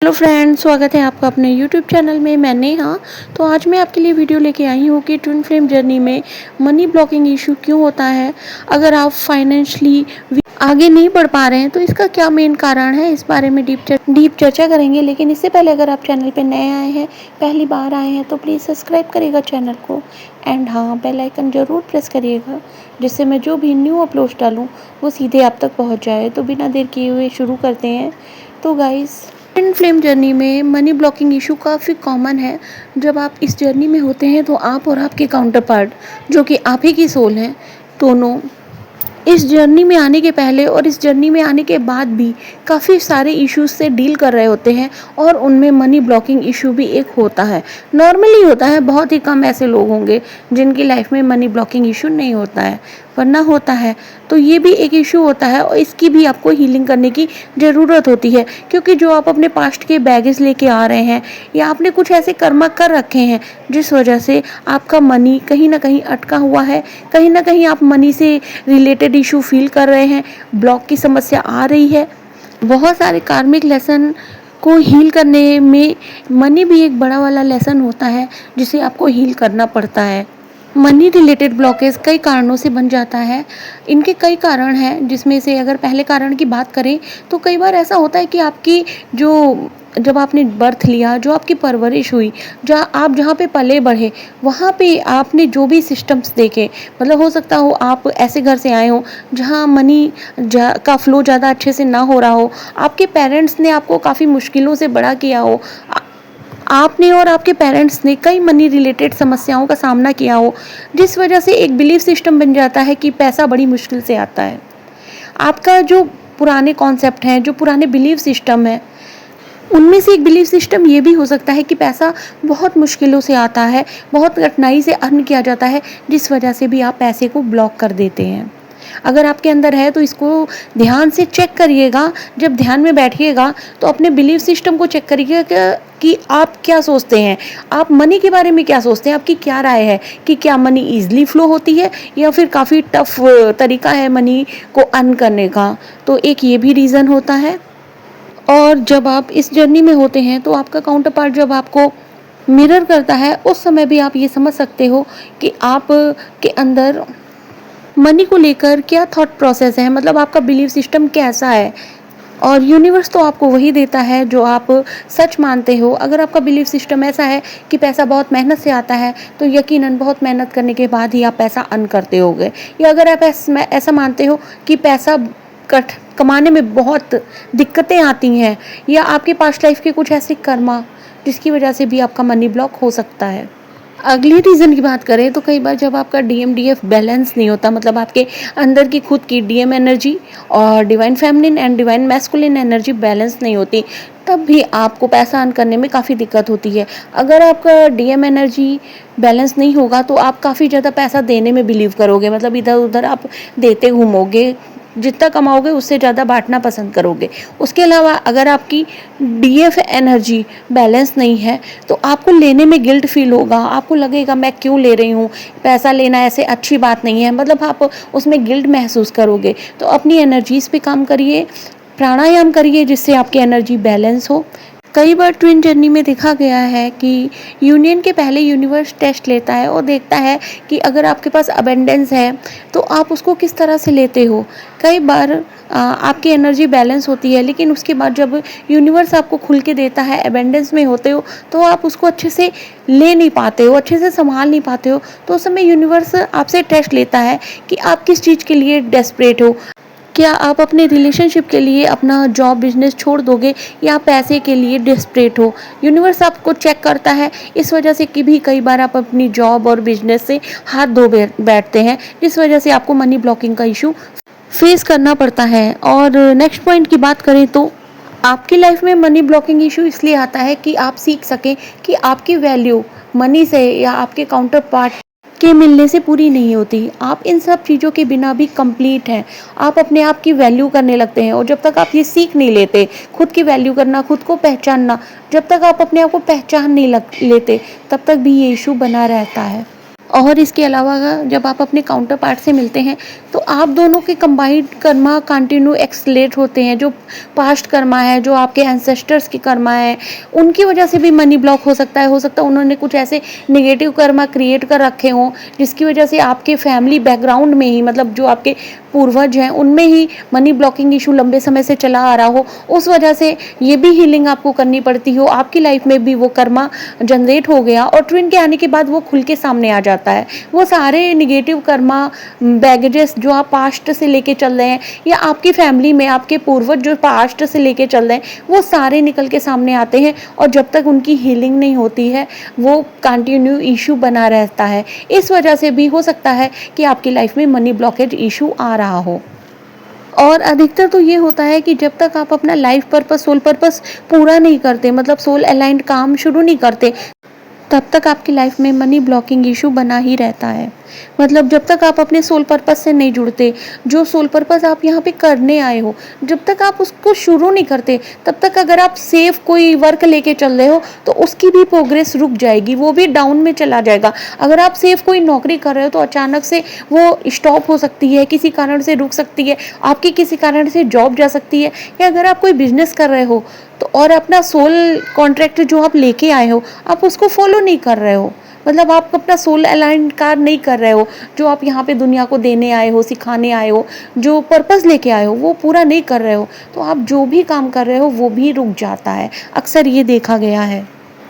Hello friends, स्वागत है आपका अपने यूट्यूब चैनल में। मैं नेहा। तो आज मैं आपके लिए वीडियो लेके आई हूँ कि ट्विन फ्लेम जर्नी में मनी ब्लॉकिंग इशू क्यों होता है। अगर आप फाइनेंशियली आगे नहीं बढ़ पा रहे हैं तो इसका क्या मेन कारण है, इस बारे में डीप चर्चा करेंगे। लेकिन इससे पहले अगर आप चैनल पे नए आए हैं, पहली बार आए हैं, तो प्लीज़ सब्सक्राइब करिएगा चैनल को। एंड हाँ, बेल आइकन ज़रूर प्रेस करिएगा, जिससे मैं जो भी न्यू अपलोड डालूँ वो सीधे आप तक पहुँच जाए। तो बिना देर किए हुए शुरू करते हैं। तो गाइस, ट्विन फ्लेम जर्नी में मनी ब्लॉकिंग इशू काफ़ी कॉमन है। जब आप इस जर्नी में होते हैं तो आप और आपके काउंटर पार्ट, जो कि आप ही की सोल हैं, दोनों इस जर्नी में आने के पहले और इस जर्नी में आने के बाद भी काफ़ी सारे इश्यूज से डील कर रहे होते हैं। और उनमें मनी ब्लॉकिंग इशू भी एक होता है, नॉर्मली होता है। बहुत ही कम ऐसे लोग होंगे जिनकी लाइफ में मनी ब्लॉकिंग इशू नहीं होता है, वरना होता है। तो ये भी एक इशू होता है और इसकी भी आपको हीलिंग करने की ज़रूरत होती है, क्योंकि जो आप अपने पास्ट के बैगेज लेके आ रहे हैं या आपने कुछ ऐसे कर्म कर रखे हैं जिस वजह से आपका मनी कहीं ना कहीं अटका हुआ है, कहीं ना कहीं आप मनी से रिलेटेड इशू फील कर रहे हैं, ब्लॉक की समस्या आ रही है। बहुत सारे कार्मिक लेसन को हील करने में मनी भी एक बड़ा वाला लेसन होता है, जिसे आपको हील करना पड़ता है। मनी रिलेटेड ब्लॉकेज कई कारणों से बन जाता है। इनके कई कारण हैं, जिसमें से अगर पहले कारण की बात करें तो कई बार ऐसा होता है कि आपकी जो जब आपने बर्थ लिया, जो आपकी परवरिश हुई, जहाँ पे पले बढ़े, वहाँ पे आपने जो भी सिस्टम्स देखे, मतलब हो सकता हो आप ऐसे घर से आए हो जहाँ मनी का फ्लो ज़्यादा अच्छे से ना हो रहा हो, आपके पेरेंट्स ने आपको काफ़ी मुश्किलों से बड़ा किया हो, आपने और आपके पेरेंट्स ने कई मनी रिलेटेड समस्याओं का सामना किया हो, जिस वजह से एक बिलीफ सिस्टम बन जाता है कि पैसा बड़ी मुश्किल से आता है। आपका जो पुराने कॉन्सेप्ट हैं, जो पुराने बिलीफ सिस्टम है, उनमें से एक बिलीफ सिस्टम ये भी हो सकता है कि पैसा बहुत मुश्किलों से आता है, बहुत कठिनाई से अर्न किया जाता है, जिस वजह से भी आप पैसे को ब्लॉक कर देते हैं। अगर आपके अंदर है तो इसको ध्यान से चेक करिएगा। जब ध्यान में बैठिएगा तो अपने बिलीफ सिस्टम को चेक करिएगा कि आप क्या सोचते हैं, आप मनी के बारे में क्या सोचते हैं, आपकी क्या राय है कि क्या मनी ईजिली फ्लो होती है या फिर काफ़ी टफ तरीका है मनी को अर्न करने का। तो एक ये भी रीज़न होता है। और जब आप इस जर्नी में होते हैं तो आपका काउंटर पार्ट जब आपको मिरर करता है, उस समय भी आप ये समझ सकते हो कि आप के अंदर मनी को लेकर क्या थॉट प्रोसेस है, मतलब आपका बिलीफ सिस्टम कैसा है। और यूनिवर्स तो आपको वही देता है जो आप सच मानते हो। अगर आपका बिलीफ सिस्टम ऐसा है कि पैसा बहुत मेहनत से आता है, तो यकीनन बहुत मेहनत करने के बाद ही आप पैसा अर्न करते होगे। या अगर आप ऐसा मानते हो कि पैसा कमाने में बहुत दिक्कतें आती हैं, या आपके पास्ट लाइफ के कुछ ऐसे कर्मा जिसकी वजह से भी आपका मनी ब्लॉक हो सकता है। अगली रीज़न की बात करें तो कई बार जब आपका DMDF बैलेंस नहीं होता, मतलब आपके अंदर की खुद की DM एनर्जी और divine feminine and divine masculine energy balance नहीं होती, तब भी आपको पैसा अर्न करने में काफ़ी दिक्कत होती है। अगर आपका DM एनर्जी बैलेंस नहीं होगा तो आप काफ़ी ज़्यादा पैसा देने में बिलीव करोगे, मतलब इधर उधर आप देते घूमोगे, जितना कमाओगे उससे ज़्यादा बांटना पसंद करोगे। उसके अलावा अगर आपकी DF एनर्जी बैलेंस नहीं है तो आपको लेने में गिल्ट फील होगा, आपको लगेगा मैं क्यों ले रही हूँ, पैसा लेना ऐसे अच्छी बात नहीं है, मतलब आप उसमें गिल्ट महसूस करोगे। तो अपनी एनर्जीज़ पे काम करिए, प्राणायाम करिए, जिससे आपकी एनर्जी बैलेंस हो। कई बार ट्विन जर्नी में देखा गया है कि यूनियन के पहले यूनिवर्स टेस्ट लेता है और देखता है कि अगर आपके पास अबेंडेंस है तो आप उसको किस तरह से लेते हो। कई बार आपकी एनर्जी बैलेंस होती है, लेकिन उसके बाद जब यूनिवर्स आपको खुल के देता है, अबेंडेंस में होते हो, तो आप उसको अच्छे से ले नहीं पाते हो, अच्छे से संभाल नहीं पाते हो। तो उस समय यूनिवर्स आपसे टेस्ट लेता है कि आप किस चीज़ के लिए डेस्परेट हो। क्या आप अपने रिलेशनशिप के लिए अपना जॉब बिजनेस छोड़ दोगे या पैसे के लिए डेस्परेट हो। यूनिवर्स आपको चेक करता है, इस वजह से कि भी कई बार आप अपनी जॉब और बिजनेस से हाथ धो बैठते हैं, जिस वजह से आपको मनी ब्लॉकिंग का इशू फेस करना पड़ता है। और नेक्स्ट पॉइंट की बात करें तो आपकी लाइफ में मनी ब्लॉकिंग इशू इसलिए आता है कि आप सीख सकें कि आपकी वैल्यू मनी से या आपके काउंटर पार्ट के मिलने से पूरी नहीं होती। आप इन सब चीज़ों के बिना भी कंप्लीट हैं। आप अपने आप की वैल्यू करने लगते हैं, और जब तक आप ये सीख नहीं लेते खुद की वैल्यू करना, खुद को पहचानना, जब तक आप अपने आप को पहचान नहीं लेते, तब तक भी ये इशू बना रहता है। और इसके अलावा जब आप अपने काउंटर पार्ट से मिलते हैं तो आप दोनों के कंबाइंड कर्मा कंटिन्यू एक्सलेट होते हैं। जो पास्ट कर्मा है, जो आपके एंसेस्टर्स की कर्मा है, उनकी वजह से भी मनी ब्लॉक हो सकता है उन्होंने कुछ ऐसे नेगेटिव कर्मा क्रिएट कर रखे हों जिसकी वजह से आपके फैमिली बैकग्राउंड में ही, मतलब जो आपके पूर्वज हैं उनमें ही मनी ब्लॉकिंग इशू लंबे समय से चला आ रहा हो। उस वजह से ये भी हीलिंग आपको करनी पड़ती हो, आपकी लाइफ में भी वो कर्मा जनरेट हो गया और ट्विन के आने के बाद वो खुल के सामने आ जाता है। वो सारे निगेटिव कर्मा बैगेजेस जो आप पास्ट से लेके चल रहे हैं या आपकी फैमिली में आपके पूर्वज जो पास्ट से लेके चल रहे हैं वो सारे निकल के सामने आते हैं और जब तक उनकी हीलिंग नहीं होती है वो कंटिन्यू इशू बना रहता है। इस वजह से भी हो सकता है कि आपकी लाइफ में मनी ब्लॉकेज इशू आ रहा हो। और अधिकतर तो ये होता है कि जब तक आप अपना लाइफ पर्पस, सोल पर्पस पूरा नहीं करते, मतलब सोल अलाइंड काम शुरू नहीं करते, तब तक आपकी लाइफ में मनी ब्लॉकिंग इशू बना ही रहता है। मतलब जब तक आप अपने सोल पर्पस से नहीं जुड़ते, जो सोल पर्पस आप यहाँ पे करने आए हो, जब तक आप उसको शुरू नहीं करते, तब तक अगर आप सेफ कोई वर्क लेके चल रहे हो तो उसकी भी प्रोग्रेस रुक जाएगी, वो भी डाउन में चला जाएगा। अगर आप सेफ कोई नौकरी कर रहे हो तो अचानक से वो स्टॉप हो सकती है, किसी कारण से रुक सकती है, आपकी किसी कारण से जॉब जा सकती है। या अगर आप कोई बिजनेस कर रहे हो तो और अपना सोल कॉन्ट्रैक्ट जो आप लेके आए हो आप उसको फॉलो नहीं कर रहे हो, मतलब आप अपना सोल अलाइंड कार्य नहीं कर रहे हो, जो आप यहाँ पे दुनिया को देने आए हो, सिखाने आए हो, जो पर्पस लेके आए हो वो पूरा नहीं कर रहे हो, तो आप जो भी काम कर रहे हो वो भी रुक जाता है। अक्सर ये देखा गया है।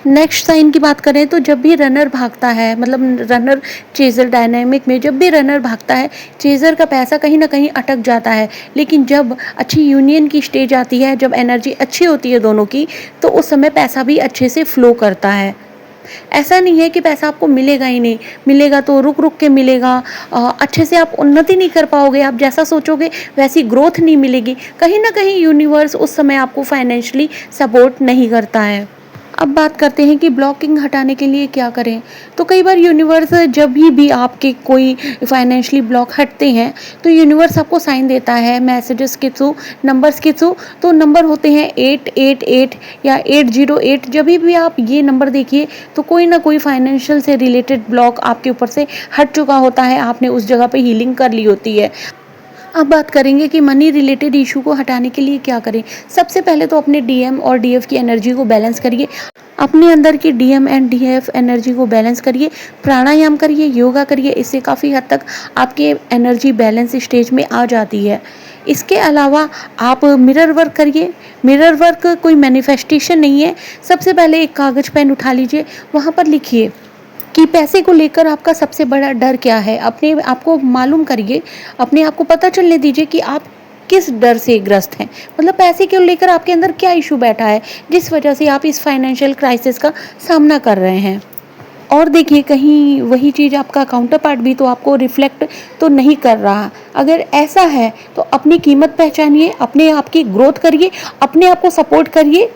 नेक्स्ट साइन की बात करें तो जब भी रनर भागता है, मतलब रनर चेजर डायनामिक में जब भी रनर भागता है, चेजर का पैसा कहीं ना कहीं अटक जाता है। लेकिन जब अच्छी यूनियन की स्टेज आती है, जब एनर्जी अच्छी होती है दोनों की, तो उस समय पैसा भी अच्छे से फ्लो करता है। ऐसा नहीं है कि पैसा आपको मिलेगा ही नहीं, मिलेगा तो रुक रुक के मिलेगा, अच्छे से आप उन्नति नहीं कर पाओगे, आप जैसा सोचोगे वैसी ग्रोथ नहीं मिलेगी। कहीं ना कहीं यूनिवर्स उस समय आपको फाइनेंशियली सपोर्ट नहीं करता है। अब बात करते हैं कि ब्लॉकिंग हटाने के लिए क्या करें। तो कई बार यूनिवर्स जब भी आपके कोई फाइनेंशियली ब्लॉक हटते हैं तो यूनिवर्स आपको साइन देता है मैसेजेस के थ्रू, नंबर्स के थ्रू। तो नंबर होते हैं 888 या 808। जब भी आप ये नंबर देखिए तो कोई ना कोई फाइनेंशियल से रिलेटेड ब्लॉक आपके ऊपर से हट चुका होता है, आपने उस जगह पे हीलिंग कर ली होती है। अब बात करेंगे कि मनी रिलेटेड इशू को हटाने के लिए क्या करें। सबसे पहले तो अपने डीएम और डीएफ की एनर्जी को बैलेंस करिए, अपने अंदर की डीएम एंड डीएफ एनर्जी को बैलेंस करिए, प्राणायाम करिए, योगा करिए। इससे काफ़ी हद तक आपके एनर्जी बैलेंस स्टेज में आ जाती है। इसके अलावा आप मिरर वर्क करिए। मिरर वर्क कोई मैनिफेस्टेशन नहीं है। सबसे पहले एक कागज़ पेन उठा लीजिए, वहाँ पर लिखिए कि पैसे को लेकर आपका सबसे बड़ा डर क्या है। अपने आप को मालूम करिए, अपने आप को पता चलने दीजिए कि आप किस डर से ग्रस्त हैं, मतलब पैसे को लेकर आपके अंदर क्या इशू बैठा है जिस वजह से आप इस फाइनेंशियल क्राइसिस का सामना कर रहे हैं। और देखिए कहीं वही चीज़ आपका काउंटर पार्ट भी तो आपको रिफ्लेक्ट तो नहीं कर रहा। अगर ऐसा है तो अपनी कीमत पहचानिए, अपने आप की ग्रोथ करिए, अपने आप को सपोर्ट करिए,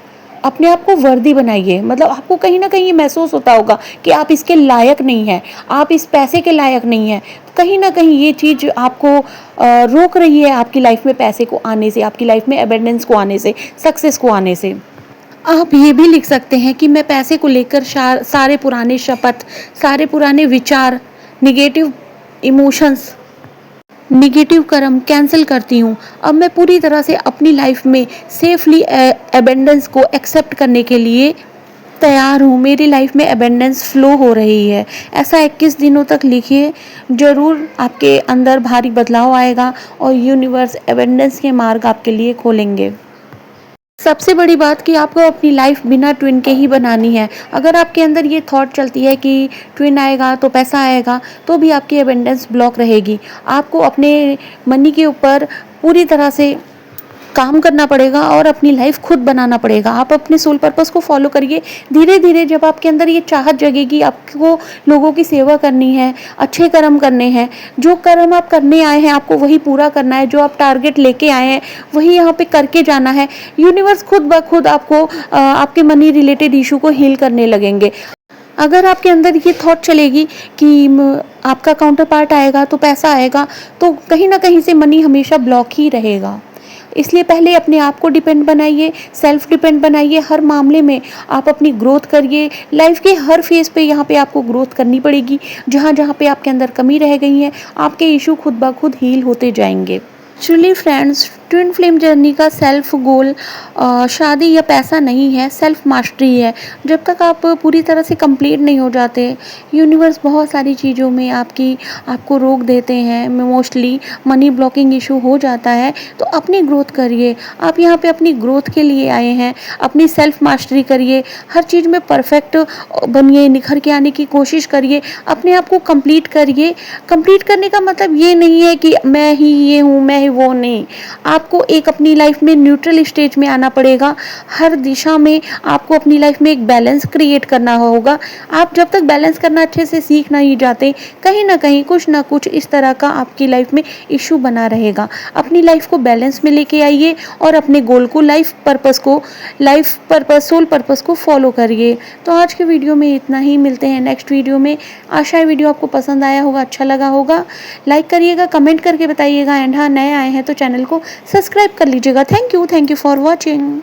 अपने आप को वर्दी बनाइए। मतलब आपको कहीं ना कहीं ये महसूस होता होगा कि आप इसके लायक नहीं हैं, आप इस पैसे के लायक नहीं हैं। तो कहीं ना कहीं ये चीज़ आपको रोक रही है आपकी लाइफ में पैसे को आने से, आपकी लाइफ में एबेंडेंस को आने से, सक्सेस को आने से। आप ये भी लिख सकते हैं कि मैं पैसे को लेकर सारे पुराने शपथ, सारे पुराने विचार, निगेटिव इमोशंस, निगेटिव कर्म कैंसिल करती हूँ। अब मैं पूरी तरह से अपनी लाइफ में सेफली एबेंडेंस को एक्सेप्ट करने के लिए तैयार हूँ। मेरी लाइफ में एबेंडेंस फ्लो हो रही है। ऐसा 21 दिनों तक लिखिए, ज़रूर आपके अंदर भारी बदलाव आएगा और यूनिवर्स एबेंडेंस के मार्ग आपके लिए खोलेंगे। सबसे बड़ी बात कि आपको अपनी लाइफ बिना ट्विन के ही बनानी है। अगर आपके अंदर ये थॉट चलती है कि ट्विन आएगा तो पैसा आएगा, तो भी आपकी एबेंडेंस ब्लॉक रहेगी। आपको अपने मनी के ऊपर पूरी तरह से काम करना पड़ेगा और अपनी लाइफ खुद बनाना पड़ेगा। आप अपने सोल पर्पस को फॉलो करिए। धीरे धीरे जब आपके अंदर ये चाहत जगेगी, आपको लोगों की सेवा करनी है, अच्छे कर्म करने हैं, जो कर्म आप करने आए हैं आपको वही पूरा करना है, जो आप टारगेट लेके आए हैं वही यहाँ पे करके जाना है। यूनिवर्स खुद ब खुद आपको आपके मनी रिलेटेड इशू को हील करने लगेंगे। अगर आपके अंदर ये थॉट चलेगी कि आपका काउंटर पार्ट आएगा तो पैसा आएगा, तो कहीं ना कहीं से मनी हमेशा ब्लॉक ही रहेगा। इसलिए पहले अपने आप को डिपेंड बनाइए, सेल्फ डिपेंड बनाइए। हर मामले में आप अपनी ग्रोथ करिए। लाइफ के हर फेज़ पे यहाँ पे आपको ग्रोथ करनी पड़ेगी। जहाँ जहाँ पे आपके अंदर कमी रह गई है, आपके इशू खुद ब खुद हील होते जाएंगे। Actually friends, twin flame journey का सेल्फ गोल शादी या पैसा नहीं है, सेल्फ मास्टरी है। जब तक आप पूरी तरह से कंप्लीट नहीं हो जाते, यूनिवर्स बहुत सारी चीज़ों में आपको रोक देते हैं। मोस्टली मनी ब्लॉकिंग इशू हो जाता है। तो अपनी ग्रोथ करिए। आप यहाँ पे अपनी ग्रोथ के लिए आए हैं। अपनी सेल्फ मास्टरी करिए। हर चीज़ में परफेक्ट बनिए, निखर के आने की कोशिश करिए। अपने आप को कंप्लीट करिए। कंप्लीट करने का मतलब ये नहीं है कि मैं ही ये हूँ, मैं ही वो, नहीं। आपको एक अपनी लाइफ में न्यूट्रल स्टेज में आना पड़ेगा। हर दिशा में आपको अपनी लाइफ में एक बैलेंस क्रिएट करना होगा। आप जब तक बैलेंस करना अच्छे से सीख नहीं जाते, कहीं ना कहीं कुछ ना कुछ इस तरह का आपकी लाइफ में इशू बना रहेगा। अपनी लाइफ को बैलेंस में लेके आइए और अपने गोल को, सोल पर्पस को फॉलो करिए। तो आज के वीडियो में इतना ही। मिलते हैं नेक्स्ट वीडियो में। आशा है वीडियो आपको पसंद आया होगा, अच्छा लगा होगा। लाइक करिएगा, कमेंट करके बताइएगा, एंड हाँ, नए आए हैं तो चैनल को सब्सक्राइब कर लीजिएगा। Thank you for watching.